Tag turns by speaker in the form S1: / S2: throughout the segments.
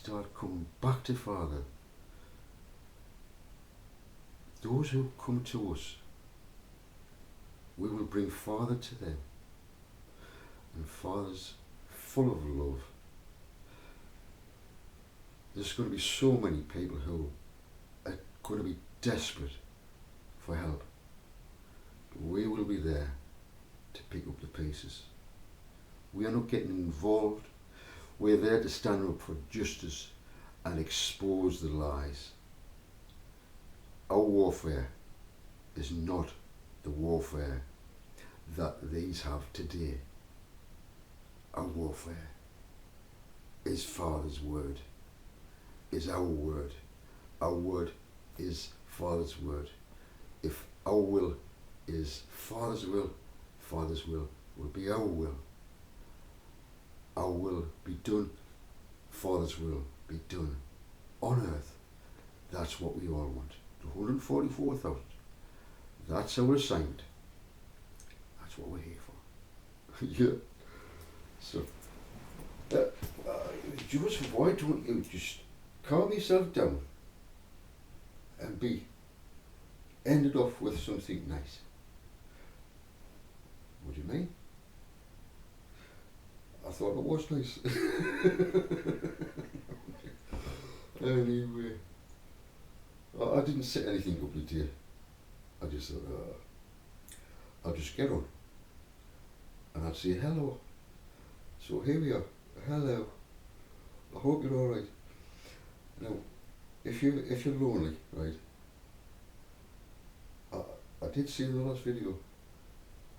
S1: start coming back to Father. Those who come to us, we will bring Father to them. And Father's full of love. There's going to be so many people who are going to be desperate for help. We will be there to pick up the pieces. We are not getting involved. We're there to stand up for justice and expose the lies. Our warfare is not the warfare that these have today. Our warfare is Father's word, is our word. Our word is Father's word. If our will is Father's will will be our will. Our will be done, Father's will be done on earth. That's what we all want. The 144,000. That's our assignment. That's what we're here for. Yeah. So, Joseph, why don't you just calm yourself down and ended off with something nice? What do you mean? I thought it was nice. Anyway, I didn't say anything up with you. I just thought, I'll just get on. And I'd say hello. So here we are. Hello. I hope you're alright. Now, if you're lonely, right? I did say in the last video,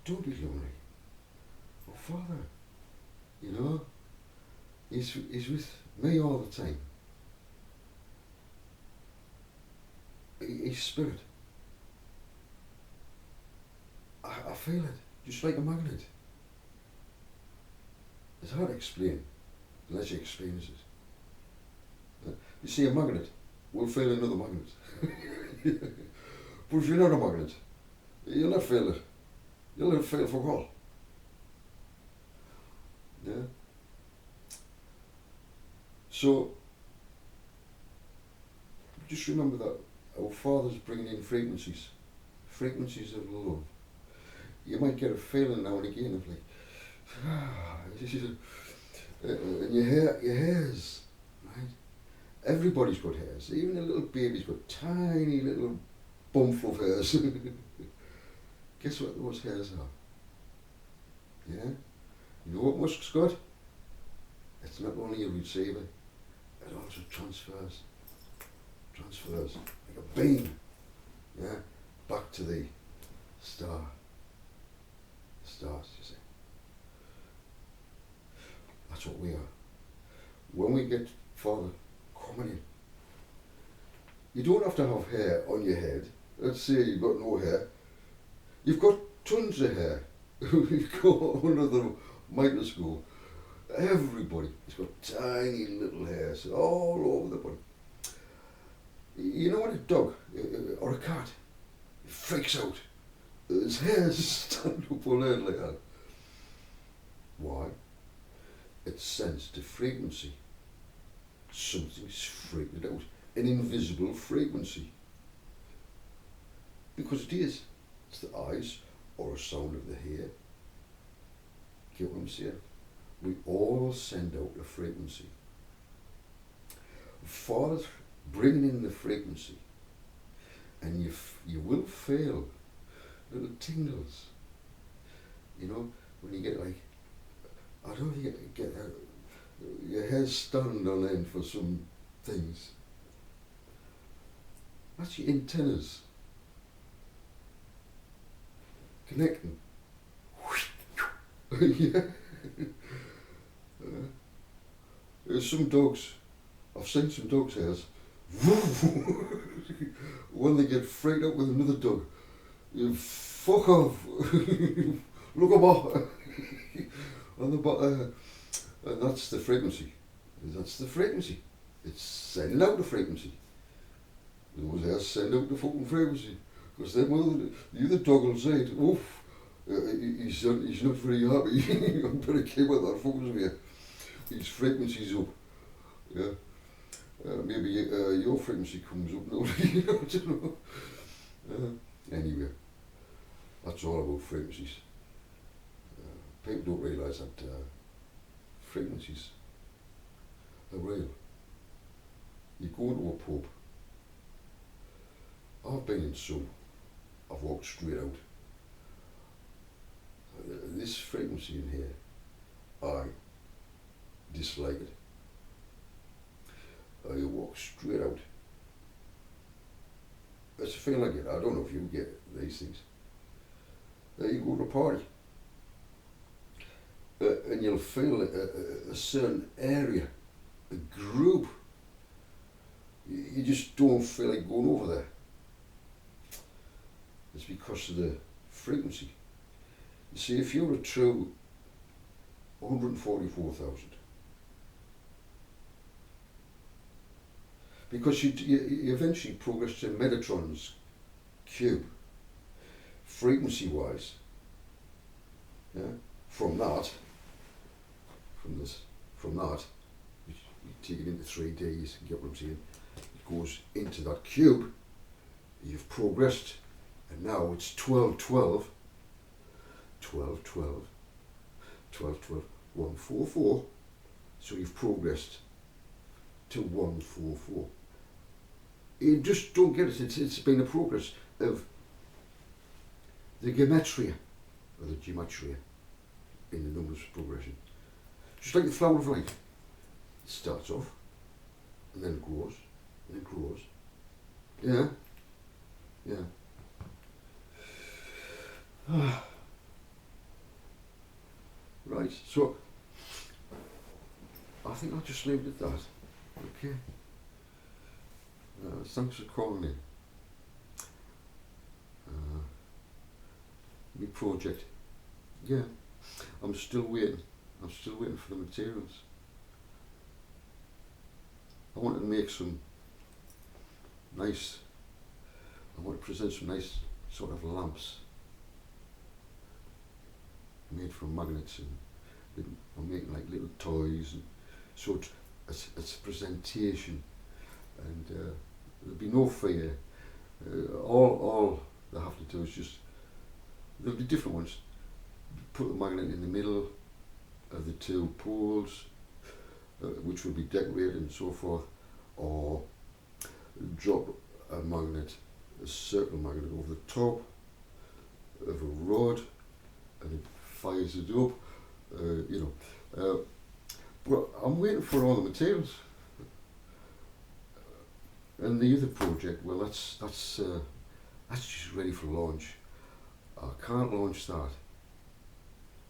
S1: don't be lonely. Oh, Father, you know, he's with me all the time. He's spirit. I feel it, just like a magnet. It's hard to explain, unless you experience it. You see, a magnet will feel another magnet. But if you're not a magnet, you'll not feel it. You'll not feel for all. Yeah? So, just remember that our Father's bringing in frequencies of love. You might get a feeling now and again of like, and your hairs, right? Everybody's got hairs. Even a little baby's got tiny little bump of hairs. Guess what those hairs are? Yeah? You know what Musk's got? It's not only a receiver, it also transfers like a beam, yeah, back to the stars, you see. That's what we are. When we get Father coming in, you don't have to have hair on your head. Let's say you've got no hair. You've got tons of hair. You go under the microscope. Everybody has got tiny little hairs all over the body. You know when a dog or a cat freaks out, his hairs stand up on end like that. Why? It sensed a frequency. Something's freaking out. An invisible frequency. Because it is. It's the eyes or a sound of the hair. Get what I'm saying? We all send out a frequency. Father's bringing in the frequency, and you will feel little tingles. You know, when you get like, I don't know if you get your hair stand on end for some things. That's your antennas connecting. Yeah. There's some dogs, I've seen some dogs' hairs, when they get freaked out with another dog, you fuck off, look them off, and that's the frequency. That's the frequency. It's sending out the frequency. Those hairs send out the fucking frequency. Because then the other dog will say, oof, he's not very happy. I better keep with that focus here. His frequency's up. Yeah. Maybe your frequency comes up now. I don't know. Anyway, that's all about frequencies. People don't realise that frequencies are real. You go into a pub. I've been in some. I've walked straight out. This frequency in here, I dislike it. You walk straight out. It's a feeling I get. I don't know if you get these things. You go to a party, and you'll feel a certain area, a group. You just don't feel like going over there. It's because of the frequency. You see, if you're a true 144,000, because you eventually progress to Metatron's cube, frequency-wise, yeah, from that, you take it into 3D, you get what I'm saying, it goes into that cube, you've progressed, and now it's 1212, 1212, 1212, 144, so you've progressed to 144. You just don't get it. It's been a progress of the gematria, or the gematria in the numbers progression. Just like the flower of life. It starts off, and then it grows, and it grows. Yeah, yeah. Right, so I think I'll just leave it at that. Okay. Thanks for calling in. My project. Yeah, I'm still waiting. I'm still waiting for the materials. I want to make some nice, I want to present some nice sort of lamps made from magnets, and I'm making like little toys, and so it's a presentation, and there'll be no fear. All they have to do is just, there'll be different ones. Put the magnet in the middle of the two poles, which will be decorated and so forth, or drop a magnet, a circle magnet over the top of a rod, and it fires it up, but I'm waiting for all the materials. And the other project, well, that's just ready for launch. I can't launch that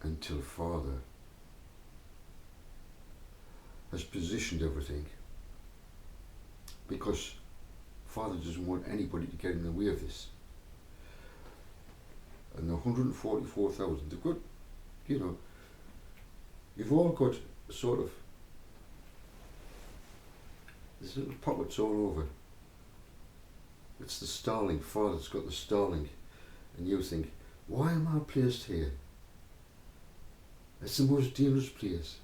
S1: until Father has positioned everything, because Father doesn't want anybody to get in the way of this. And the 144,000, they've got, you've all got sort of, there's little pockets all over. It's the starlink. Father's got the starlink, and you think, why am I placed here? It's the most dangerous place.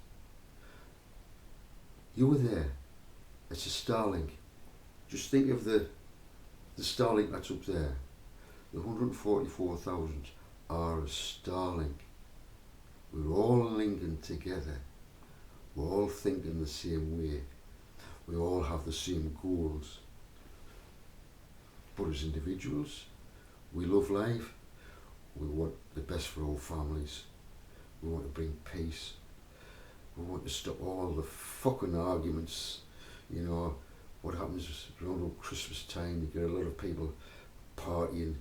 S1: You were there. It's a starlink. Just think of the starlink that's up there. The 144,000 are a starlink. We're all linking together. We're all thinking the same way. We all have the same goals. But as individuals, we love life. We want the best for our families. We want to bring peace. We want to stop all the fucking arguments. What happens around Christmas time, you get a lot of people partying,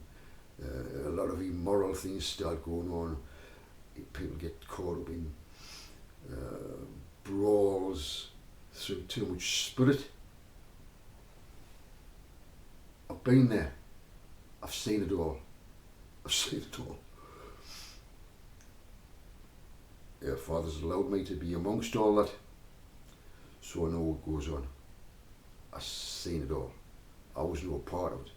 S1: a lot of immoral things start going on. People get caught up in brawls through too much spirit. I've been there. I've seen it all. Yeah, Father's allowed me to be amongst all that, so I know what goes on. I've seen it all. I was no part of it,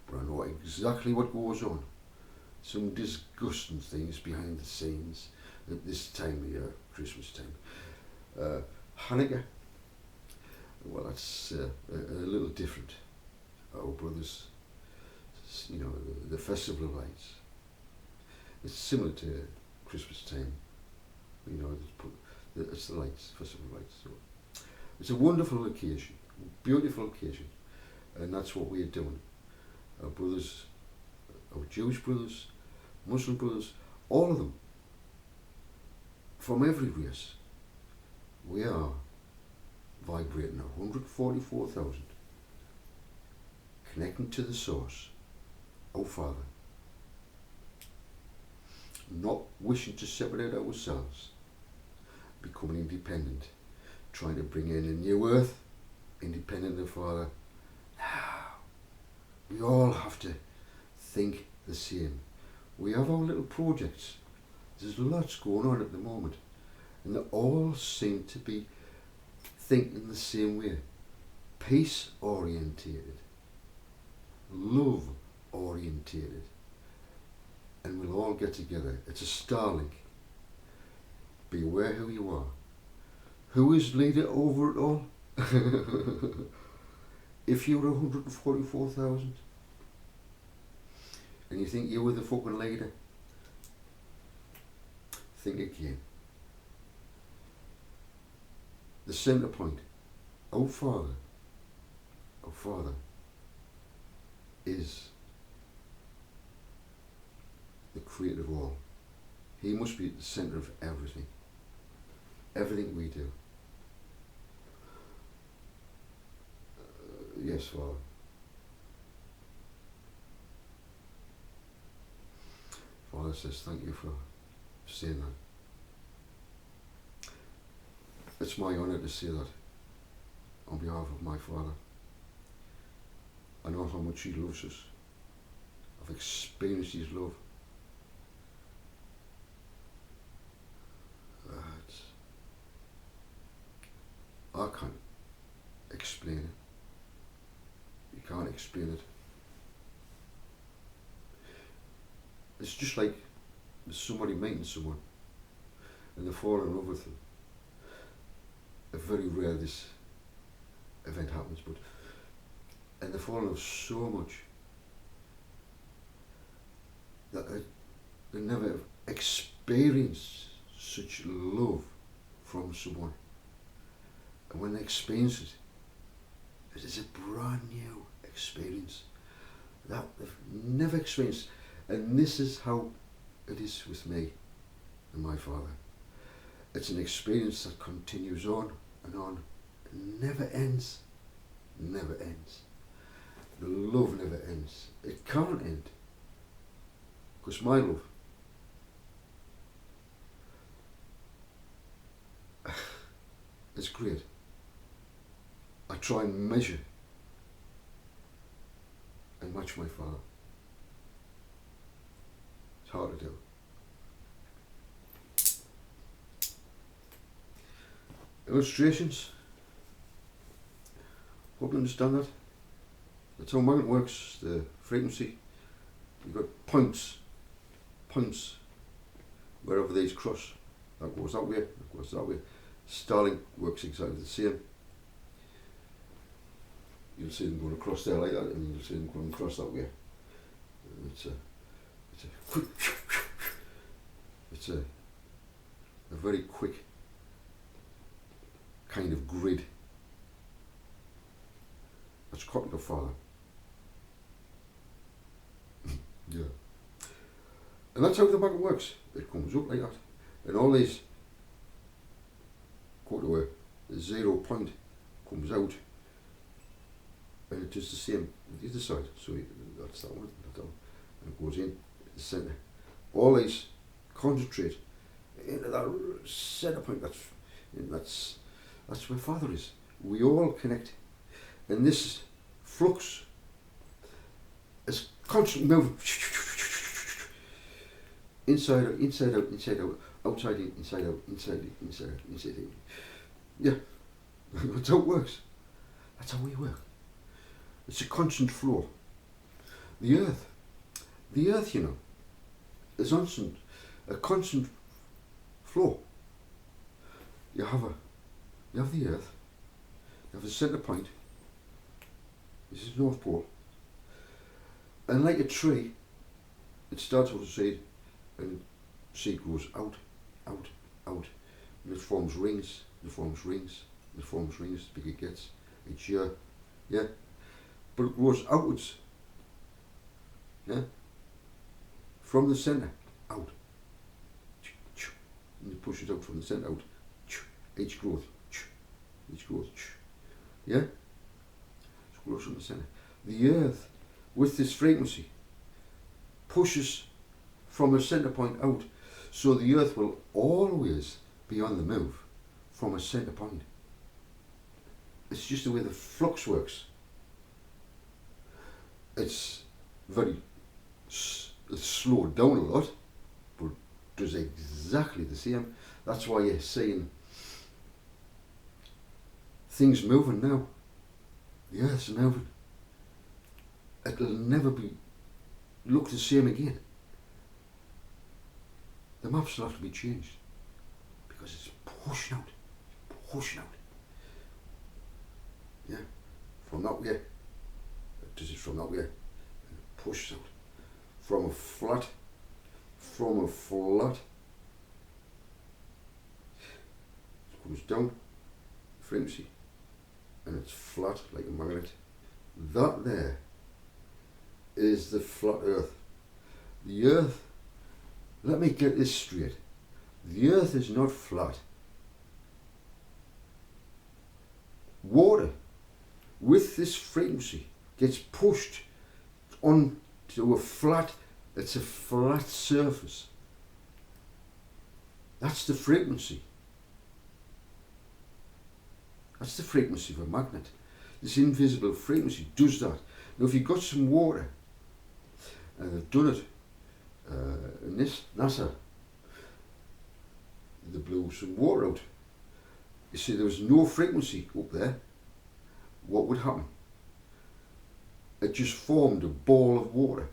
S1: but I know exactly what goes on. Some disgusting things behind the scenes at this time of year, Christmas time. Hanukkah, well, that's a little different. Our brothers, you know, the Festival of Lights. It's similar to Christmas time. You know, it's the lights, Festival of Lights. So it's a wonderful occasion, beautiful occasion, and that's what we're doing. Our brothers, our Jewish brothers, Muslim brothers, all of them, from every race, we are vibrating 144,000, connecting to the source, our Father, not wishing to separate ourselves, becoming independent, trying to bring in a new earth, independent of Father. Now, we all have to think the same. We have our little projects. There's lots going on at the moment, and they all seem to be thinking the same way. Peace orientated, love orientated, and we'll all get together. It's a starlink. Be aware who you are. Who is leader over it all? If you were 144,000 and you think you were the fucking leader, think again. The centre point, our Father is the creator of all. He must be at the centre of everything. Everything we do. Yes, Father. Father says, thank you for saying that. It's my honour to say that on behalf of my Father. I know how much He loves us. I've experienced His love. I can't explain it. You can't explain it. It's just like somebody meeting someone and they fall in love with them. It's very rare this event happens, but and they fall in love so much that they never have experienced such love from someone. And when they experience it, it is a brand new experience that they've never experienced. And this is how it is with me and my Father. It's an experience that continues on and on. It never ends. Never ends. The love never ends. It can't end. Because my love is great. I try and measure and match my Father. It's hard to do. Illustrations. Hope you understand that. That's how magnet works, the frequency. You've got points wherever these cross. That goes that way, that goes that way. Starlink works exactly the same. You'll see them going across there like that, and you'll see them going across that way. It's a very quick kind of grid. That's copy of Father. Yeah. And that's how the magnet works. It comes up like that. And all these go to a 0 point, comes out, and it does the same with the other side. So that's that one, and it goes in the centre. All these concentrate into that centre point. That's where Father is. We all connect, and this flux is constantly moving. Inside out, inside out, inside out, outside in, inside out, inside in, inside out, inside in. Yeah, that's how it works. That's how we work. It's a constant flow. The earth, you know, is a constant flow. You have the earth, You have a centre point. This is North Pole. And like a tree, it starts with a seed, and the seed grows out, out, out, and it forms rings, it forms rings, it forms rings, the bigger it gets each year, yeah? But it grows outwards, yeah? From the centre, out, and you push it out from the centre, out, each growth, yeah? It grows from the centre. The Earth, with this frequency, pushes from a centre point out, so the Earth will always be on the move from a centre point. It's just the way the flux works. It's it's slowed down a lot, but does exactly the same. That's why you're seeing things moving now. The Earth's moving. It'll never look the same again. The maps will have to be changed because it's pushing out. Yeah, from that way, it does it from that way, and it pushes out from a flat, it goes down frequency, and it's flat like a magnet. That there is the flat Earth. The Earth, let me get this straight, the Earth is not flat. Water with this frequency gets pushed onto a flat surface. That's the frequency. That's the frequency of a magnet. This invisible frequency does that. Now if you've got some water, and they've done it in this NASA, they blew some water out. You see, there was no frequency up there. What would happen? It just formed a ball of water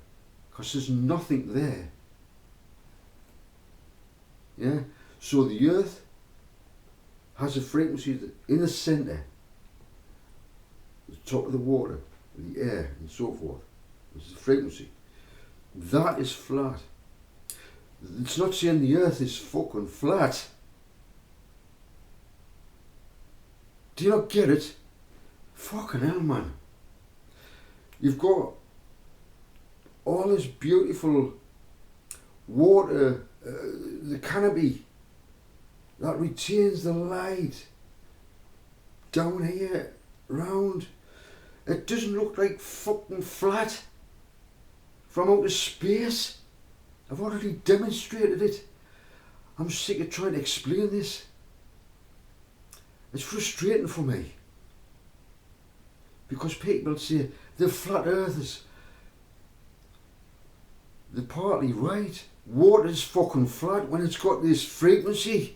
S1: because there's nothing there. Yeah. So the Earth has a frequency in the centre, the top of the water, the air, and so forth. There's a frequency. That is flat. It's not saying the Earth is fucking flat. Do you not get it? Fucking hell, man. You've got all this beautiful water, the canopy that retains the light down here, round. It doesn't look like fucking flat from outer space. I've already demonstrated it. I'm sick of trying to explain this. It's frustrating for me. Because people say they're flat earthers. They're partly right. Water's fucking flat when it's got this frequency.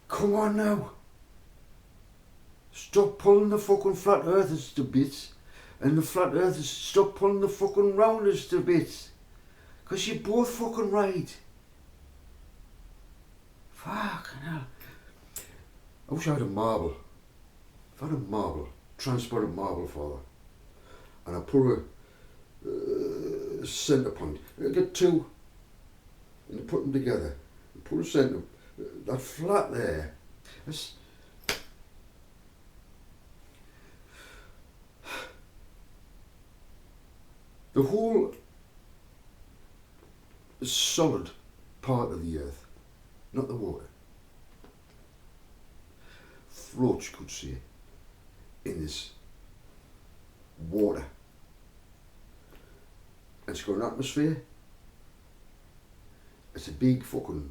S1: Come on now. Stop pulling the fucking flat earthers to bits. And the flat earthers stop pulling the fucking rounders to bits. Because you're both fucking right. Fucking hell. I wish I had a marble. If I had a marble, transparent marble, Father, and I put a centre point, I get two, and I put them together, and put a centre, that flat there, that's, the whole solid part of the Earth, not the water, floats, you could say, in this water. It's got an atmosphere. It's a big fucking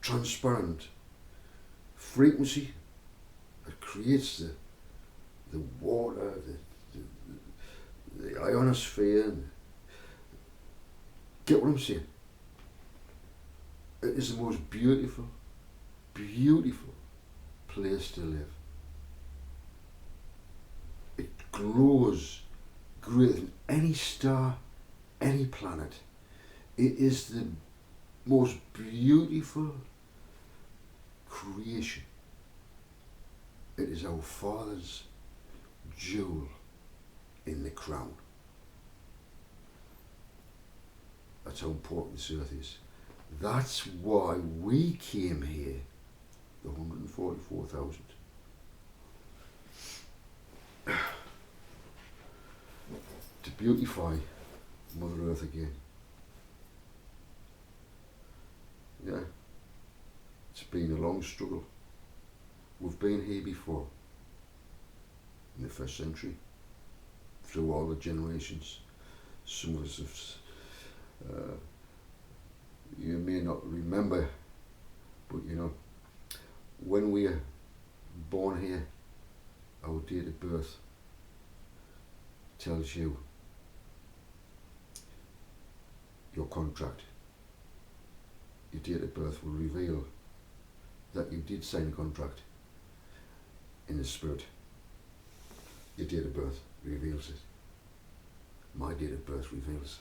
S1: transparent frequency that creates the water, the ionosphere. And get what I'm saying? It is the most beautiful place to live. It glows greater than any star, any planet. It is the most beautiful creation is our Father's jewel in the crown. That's how important this earth is. That's why we came here, the 144,000. To beautify Mother Earth again. Yeah, it's been a long struggle. We've been here before, in the 1st century, through all the generations. Some of us have, you may not remember, but you know, when we are born here, our date of birth tells you your contract. Your date of birth will reveal that you did sign a contract in the spirit. Your date of birth reveals it. My date of birth reveals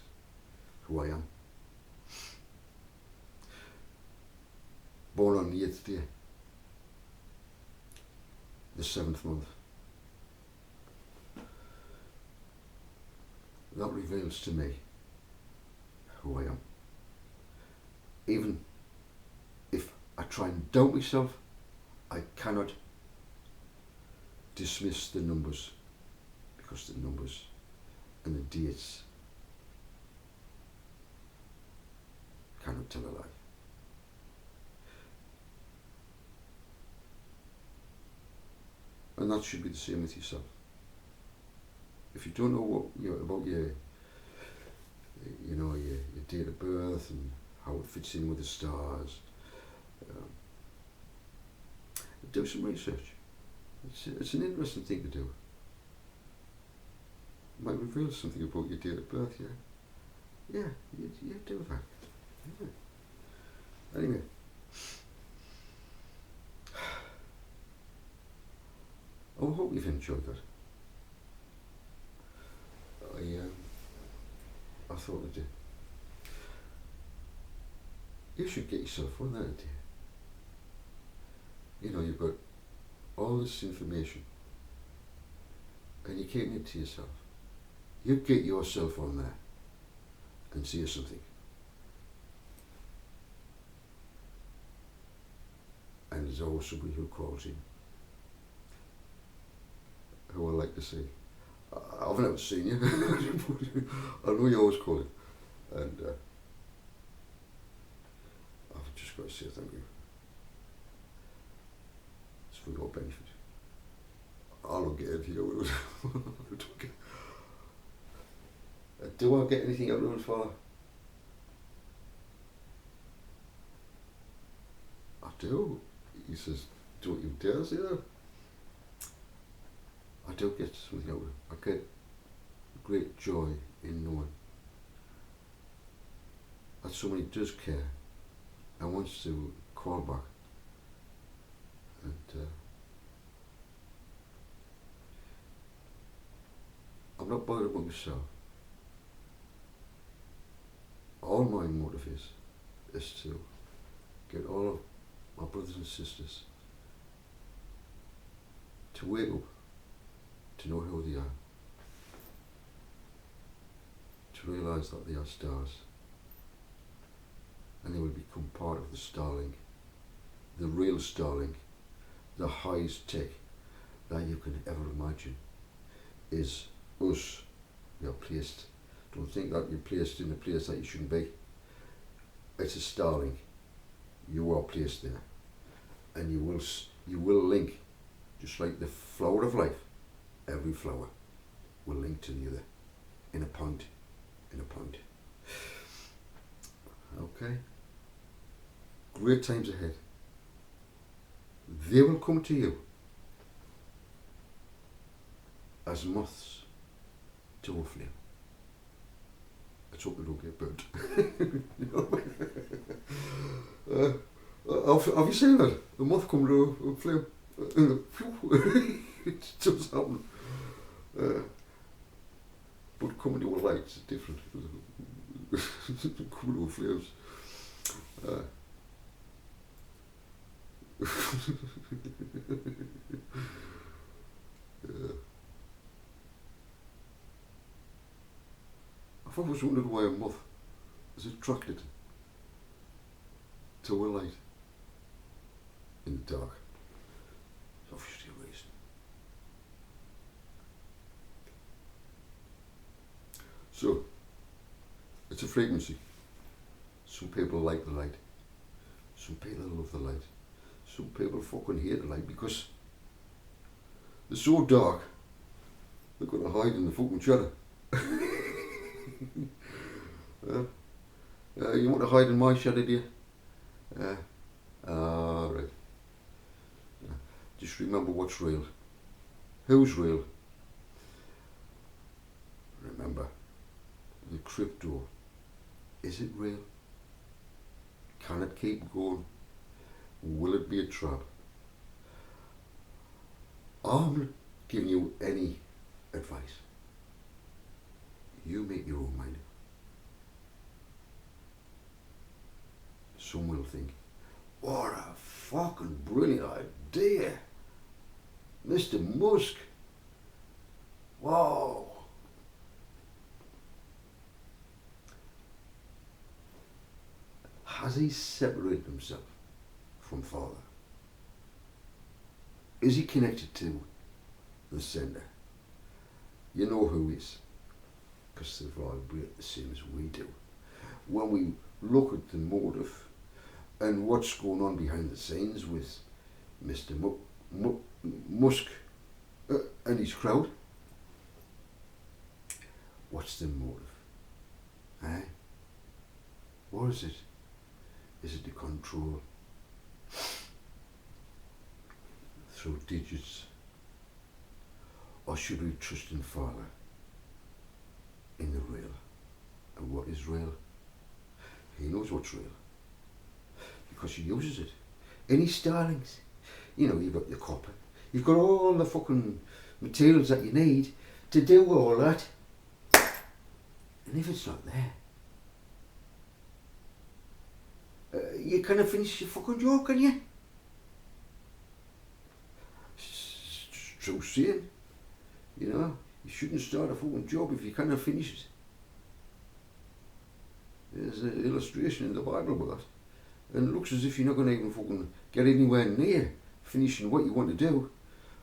S1: who I am. Born on the 8th day, the 7th month. That reveals to me who I am. Even if I try and doubt myself, I cannot dismiss the numbers, because the numbers and the dates cannot tell a lie. And that should be the same with yourself. If you don't know what about your date of birth and how it fits in with the stars, do some research. It's an interesting thing to do. It might reveal something about your date of birth. Yeah, you do that. Yeah. Anyway. I hope you've enjoyed that. I thought that you should get yourself on that idea. You know, you've got all this information and you're keeping it to yourself. You get yourself on there and see something. And there's always somebody who calls in, who I like to see. I've never seen you. I know you always call it. And I've just got to say thank you. It's for your benefit. I don't get anything out of it. Do I get anything out of it, Father? I do. He says, don't you dare say that. I do get something out of it. I get great joy in knowing that somebody does care and wants to call back. And I'm not bothered about myself. All my motive is to get all of my brothers and sisters to wake up, to know who they are, to realise that they are stars, and they will become part of the starlink, the real starlink, the highest tech that you can ever imagine is us. We are placed. Don't think that you're placed in a place that you shouldn't be. It's a starlink. You are placed there, and you will link, just like the flower of life. Every flower will link to the other in a point. Okay. Great times ahead. They will come to you as moths to a flame. Let's hope they don't get burnt. Have you seen that? The moth come to a flame. It does happen. But coming to a light is different. Coming to a flames. I've always wondered why a moth is attracted to a light in the dark. There's obviously a reason. So, it's a frequency. Some people like the light. Some people love the light. Some people fucking hate the light because they're so dark they're gonna hide in the fucking shadow. You want to hide in my shadow, do you? Right. Just remember what's real. Who's real? Remember, the crypto. Is it real? Can it keep going? Will it be a trap? I'm not giving you any advice. You make your own mind. Some will think, what a fucking brilliant idea, Mr. Musk. Wow. Has he separated himself from Father? Is he connected to the sender? You know who is, because they vibrate the same as we do. When we look at the motive and what's going on behind the scenes with Mr. Musk and his crowd, what's the motive? Eh? What is it? Is it the control through digits? Or should we trust in Father, in the real? And what is real? He knows what's real, because he uses it. Any starlings, you know, you've got the copper, you've got all the fucking materials that you need to do all that. And if it's not there, you can't finish your fucking job, can you? It's true saying, you know, you shouldn't start a fucking job if you can't finish it. There's an illustration in the Bible with that. And it looks as if you're not going to even fucking get anywhere near finishing what you want to do.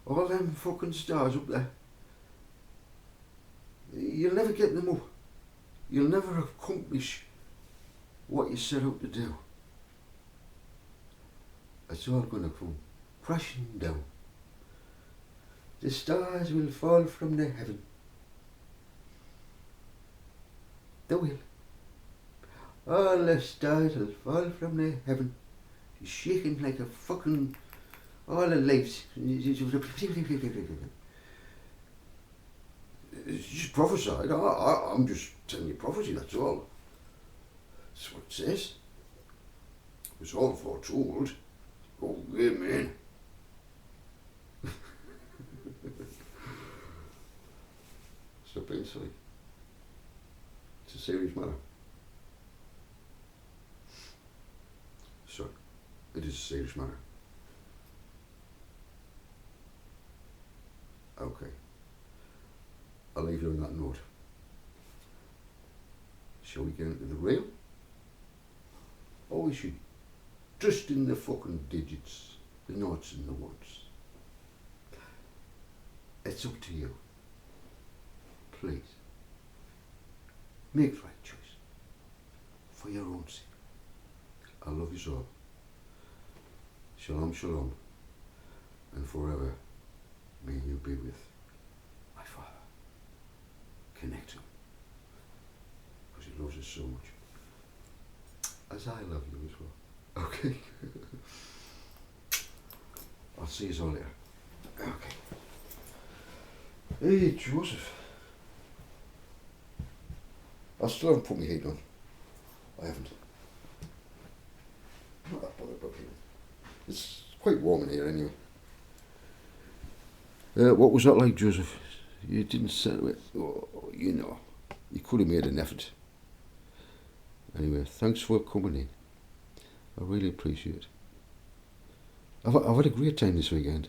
S1: All them fucking stars up there, you'll never get them up. You'll never accomplish what you set out to do. It's all going to come crashing down. The stars will fall from the heaven. They will. All the stars will fall from the heaven. She's shaking like a fucking... all the leaves. It's just prophesied. I'm just telling you prophecy, that's all. That's what it says. It was all foretold. Oh, amen. Stop being silly. It's a serious matter. So, it is a serious matter. Okay. I'll leave you on that note. Shall we get into the real? Or we should trust in the fucking digits, the noughts and the ones? It's up to you. Please, make the right choice. For your own sake. I love you all. Shalom, shalom. And forever may you be with my Father. Connect to him. Because he loves us so much. As I love you as well. Okay? I'll see you all later. Okay. Hey, Joseph. I still haven't put my heat on. I haven't. I'm not that bothered about heat. It's quite warm in here anyway. What was that like, Joseph? You didn't say it. Oh, you know. You could have made an effort. Anyway, thanks for coming in. I really appreciate it. I've had a great time this weekend.